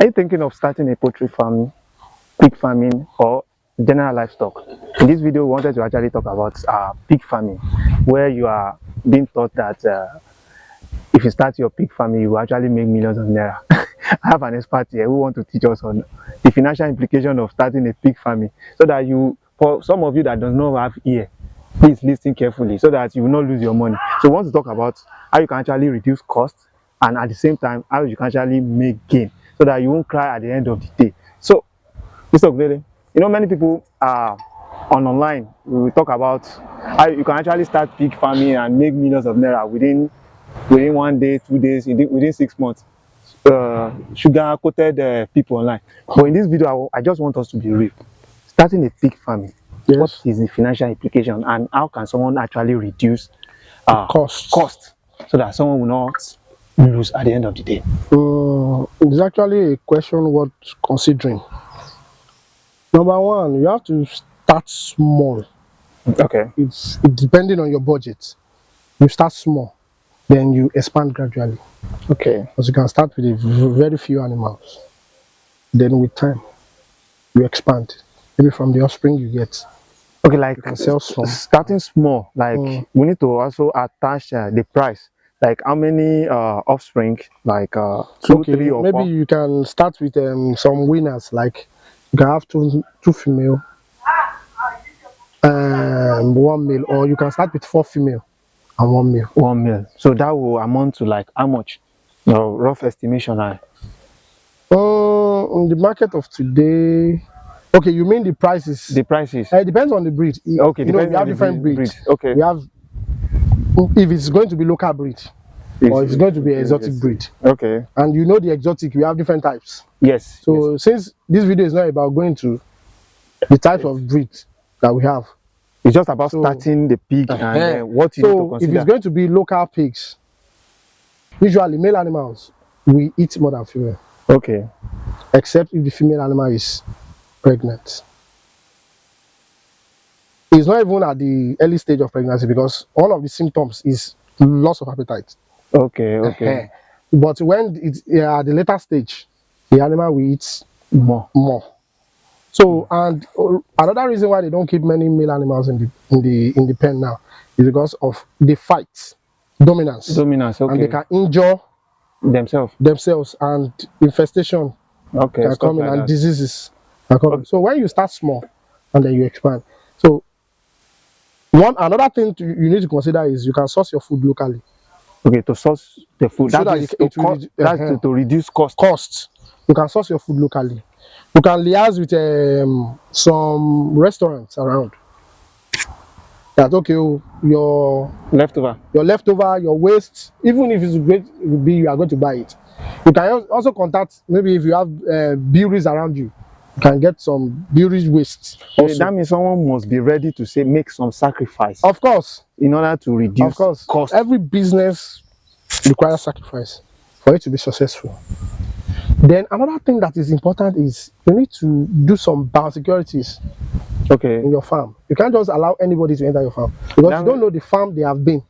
Are you thinking of starting a poultry farm, pig farming, or general livestock? In this video, we wanted to actually talk about pig farming, where you are being taught that if you start your pig farming, you will actually make millions of naira. I have an expert here who wants to teach us on the financial implication of starting a pig farming, so that you, for some of you that does not have ear, please listen carefully so that you will not lose your money. So we want to talk about how you can actually reduce costs and at the same time how you can actually make gain so that you won't cry at the end of the day. So, Mr. Ogbele, you know, many people are online. We will talk about how you can actually start pig farming and make millions of naira within 1 day, 2 days, within 6 months. Sugar coated people online. But in this video, I just want us to be real. Starting a pig farming, Yes. what is the financial implication and how can someone actually reduce cost so that someone will not lose at the end of the day? It's actually a question worth considering. Number one, you have to start small. Okay. It's depending on your budget. You start small, then you expand gradually. Okay. Because you can start with very few animals. Then with time, you expand. Maybe from the offspring you get. Okay, like you can sell some. Starting small, like we need to also attach the price. Like how many offspring, like 2, 3, or maybe 4? You can start with some winners, like you can have two female, 1 male, or you can start with 4 female and 1 male. 1 male. So that will amount to like how much? No, rough estimation. In the market of today, okay, you mean the prices? The prices. It depends on the breed. Okay, we have different breeds. Okay. We have, if it's going to be local breed, or if it's going to be exotic breed. Okay. And you know the exotic, we have different types. Yes. So since this video is not about going to the types of breed that we have, it's just about starting the pig and what you need to consider. If it's going to be local pigs, usually male animals we eat more than female. Okay. Except if the female animal is pregnant. It's not even at the early stage of pregnancy because one of the symptoms is loss of appetite. Okay, okay. But when it's at the later stage, the animal will eat more. So, and another reason why they don't keep many male animals in the pen now is because of the fight, dominance. Okay. And they can injure themselves and infestation can come in and diseases can come in. So when you start small and then you expand. So another thing you need to consider is you can source your food locally. Okay, to source the food. So that's to reduce costs. You can source your food locally. You can liaise with some restaurants around. That okay, your leftover, your waste, even if it's great, you are going to buy it. You can also contact, maybe if you have breweries around you, you can get some breweries waste. That means someone must be ready to make some sacrifice. Of course. In order to reduce cost. Every business requires sacrifice for it to be successful. Then another thing that is important is you need to do some biosecurities. Okay. In your farm. You can't just allow anybody to enter your farm because you don't know the farm they have been.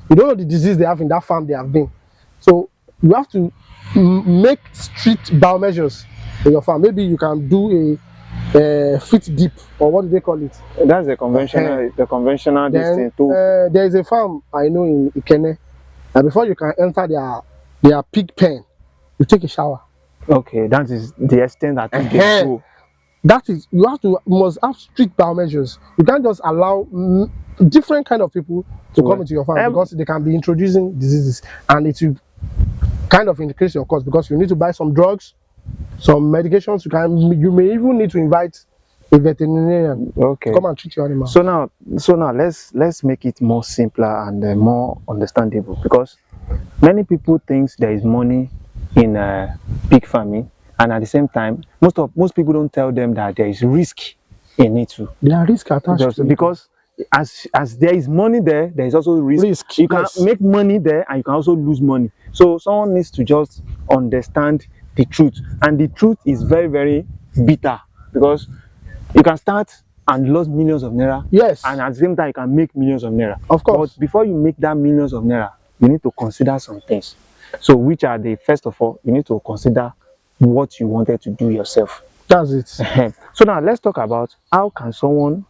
You don't know the disease they have in that farm they have been. So you have to make strict biomeasures in your farm. Maybe you can do a fit dip, or what do they call it? That's the conventional then, there is a farm I know in Ikene, and before you can enter their pig pen, you take a shower. Okay, that is the extent that you can go. That is, you must have strict biomeasures. You can't just allow different kind of people to come into your farm because they can be introducing diseases, and it will kind of increase your cost because you need to buy some drugs, some medications. You may even need to invite a veterinarian to come and treat your animal. So now let's make it more simpler and more understandable, because many people think there is money in pig farming. And at the same time, most people don't tell them that there is risk in it too. There are risks attached to it. Because as there is money there is also risk. You can make money there and you can also lose money. So someone needs to just understand the truth. And the truth is very, very bitter, because you can start and lose millions of naira. Yes. And at the same time, you can make millions of naira. Of course. But before you make that millions of naira, you need to consider some things. So which are first of all, you need to consider what you wanted to do yourself. That's it. So now let's talk about how can someone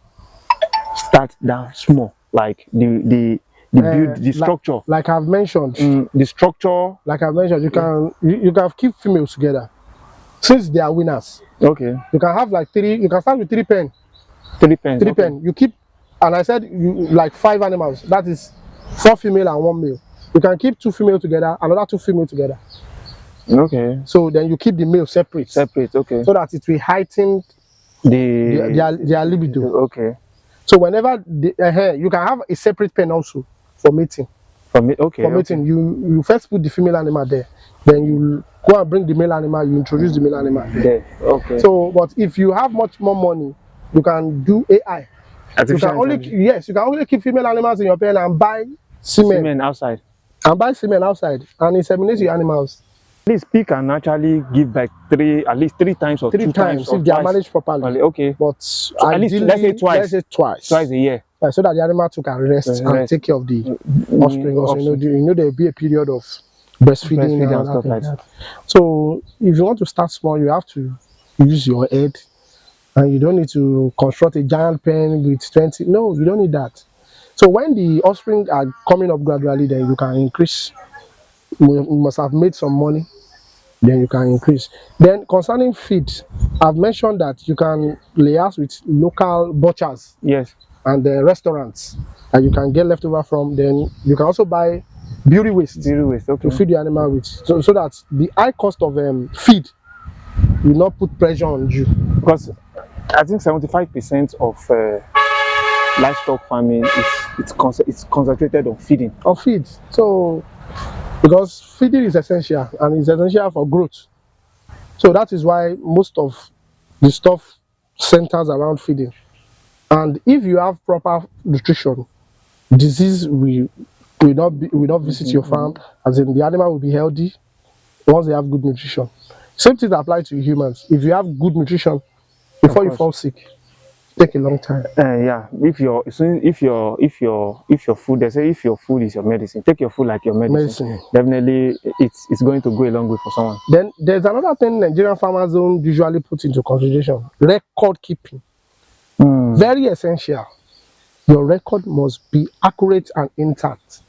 start down small, like the build, the structure. Like I've mentioned, the structure. like I've mentioned, you can keep females together since they are winners. Okay. You can have like 3. You can start with 3 pen. 3 pens. 3 pen. You keep, and I said you like 5 animals. That is 4 female and 1 male. You can keep 2 female together, another 2 female together. Okay. So then you keep the male separate. Separate. Okay. So that it will heighten their libido. Okay. So whenever you can have a separate pen also for mating. For mating, you first put the female animal there, then you go and bring the male animal. You introduce the male animal there. Okay. So, but if you have much more money, you can do AI. You can only keep female animals in your pen and buy semen outside. And inseminate your animals. This pig can actually give back at least 3 times or 2 times if they are managed properly. Okay. But so at least let's say twice. Twice a year. So that the animal too can rest and take care of the offspring. Also, you know there will be a period of breastfeeding and stuff like that. So if you want to start small, you have to use your head, and you don't need to construct a giant pen with 20. No, you don't need that. So when the offspring are coming up gradually, then you can increase. You must have made some money, then you can increase. Then concerning feed, I've mentioned that you can liaise with local butchers. Yes. And the restaurants that you can get leftover from. Then you can also buy beauty waste. Okay. To feed the animal with, so that the high cost of feed will not put pressure on you. Because I think 75% of livestock farming it's concentrated on feeding. On feed. So because feeding is essential, and it's essential for growth. So that is why most of the stuff centers around feeding. And if you have proper nutrition, disease will not visit your farm, as in the animal will be healthy once they have good nutrition. Same thing applies to humans. If you have good nutrition, before you fall sick, take a long time. Yeah, if your food, they say if your food is your medicine, take your food like your medicine. Definitely it's going to go a long way for someone. Then there's another thing Nigerian farmers don't usually put into consideration: record keeping. Very essential. Your record must be accurate and intact.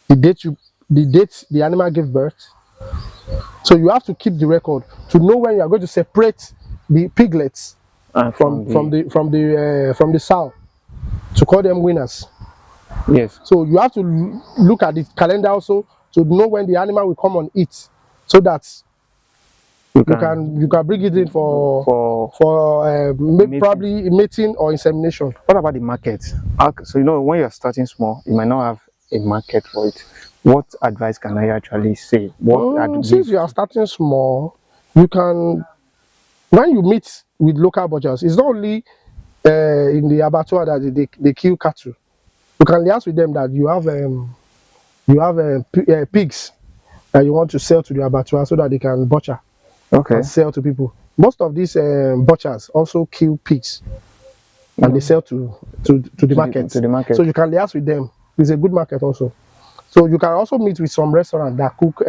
The date the animal gave birth. So you have to keep the record to know when you are going to separate the piglets from the sow, to call them winners. Yes. So you have to look at the calendar also to know when the animal will come on it, so that you can bring it in for probably mating or insemination. What about the market? So when you're starting small, you might not have a market for it. What advice can I actually say? Since you are starting small, you can, when you meet with local butchers, it's not only in the abattoir that they kill cattle. You can liaise with them that you have pigs that you want to sell to the abattoir so that they can butcher. Okay. And sell to people. Most of these butchers also kill pigs, and they sell to the market. So you can liaise with them. It's a good market also. So you can also meet with some restaurants that cook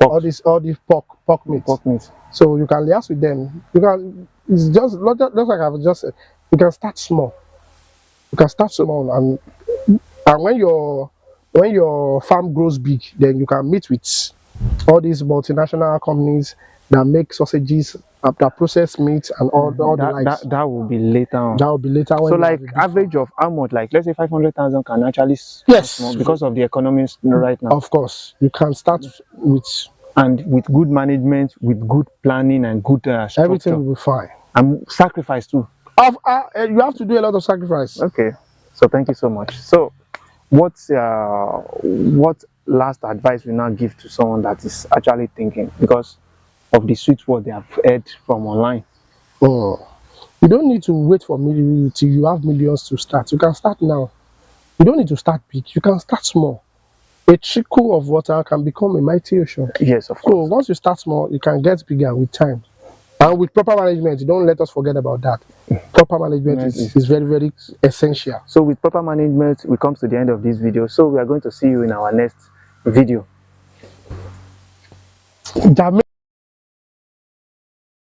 all this pork meat. So you can liaise with them. It's just like I've just said. You can start small. And when your farm grows big, then you can meet with all these multinational companies that make sausages, that process meat, and all the likes. That will be later on. That will be later. So like average of how much? Like let's say 500,000 can actually yes, because of the economies right now. Of course, you can start with good management, with good planning and good structure. Everything will be fine. And sacrifice too. You have to do a lot of sacrifice. Okay, so thank you so much. So what last advice will you now give to someone that is actually thinking because of the sweet word they have heard from online? You don't need to wait for millions till you have millions to start. You can start now. You don't need to start big. You can start small. A trickle of water can become a mighty ocean. Yes, of course. So once you start small, you can get bigger with time. And with proper management, don't let us forget about that. Proper management is very, very essential. So with proper management, we come to the end of this video. So we are going to see you in our next video.